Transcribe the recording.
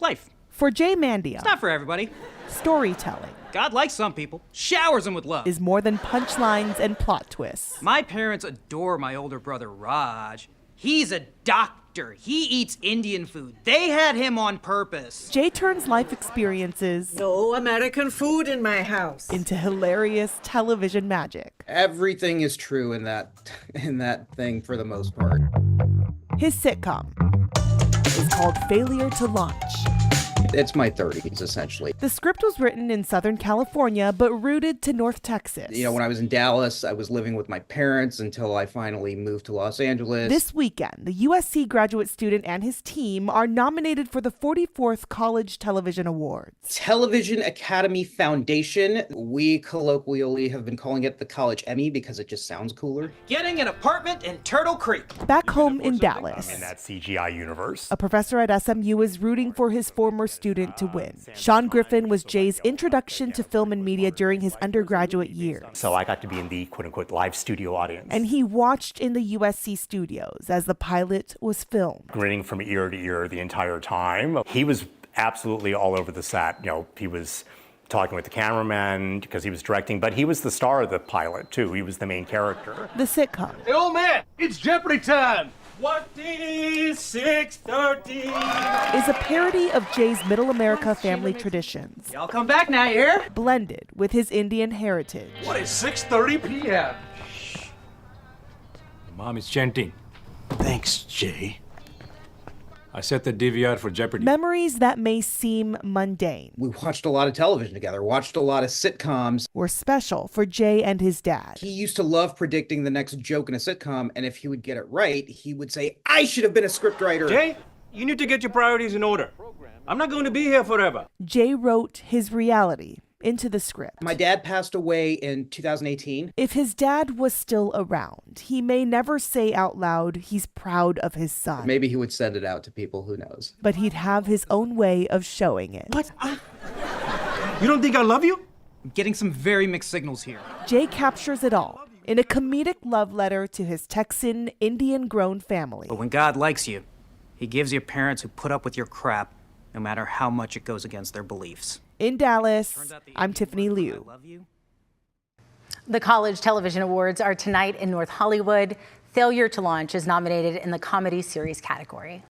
life. For Jay Mandyam, It's not for everybody. storytelling God likes some people, showers them with love. is more than punchlines and plot twists. My parents adore my older brother, Raj. He's a doctor. He eats Indian food. They had him on purpose. Jay turns life experiences No American food in my house. into hilarious television magic. Everything is true in that thing for the most part. His sitcom is called Failure to Launch. It's my 30s, essentially. The script was written in Southern California, but rooted to North Texas. When I was in Dallas, I was living with my parents until I finally moved to Los Angeles. This weekend, the USC graduate student and his team are nominated for the 44th College Television Awards. Television Academy Foundation. We colloquially have been calling it the College Emmy because it just sounds cooler. Getting an apartment in Turtle Creek. Back home in Dallas, in that CGI universe. a professor at SMU is rooting for his former student to win. Sean Griffin was Jay's introduction to film and media during his undergraduate years. So I got to be in the quote-unquote live studio audience. And he watched in the USC studios as the pilot was filmed. Grinning from ear to ear the entire time. He was absolutely all over the set. He was talking with the cameraman because he was directing, but he was the star of the pilot too. He was the main character. The sitcom Hey, old man, it's Jeopardy time! What is 6:30? is a parody of Jay's Middle America family traditions, Y'all come back now, you hear? blended with his Indian heritage. What is 6:30 p.m.? Mom is chanting. Thanks, Jay. I set the DVR for Jeopardy. Memories that may seem mundane We watched a lot of television together, watched a lot of sitcoms. were special for Jay and his dad. He used to love predicting the next joke in a sitcom, and if he would get it right, he would say, I should have been a scriptwriter. Jay, you need to get your priorities in order. I'm not going to be here forever. Jay wrote his reality into the script. My dad passed away in 2018. If his dad was still around, he may never say out loud he's proud of his son. Maybe he would send it out to people, who knows. But he'd have his own way of showing it. What? You don't think I love you? I'm getting some very mixed signals here. Jay captures it all in a comedic love letter to his Texan-Indian grown family. But when God likes you, he gives you parents who put up with your crap, no matter how much it goes against their beliefs. In Dallas, I'm Tiffany Liu. I love you. The College Television Awards are tonight in North Hollywood. Failure to Launch is nominated in the comedy series category.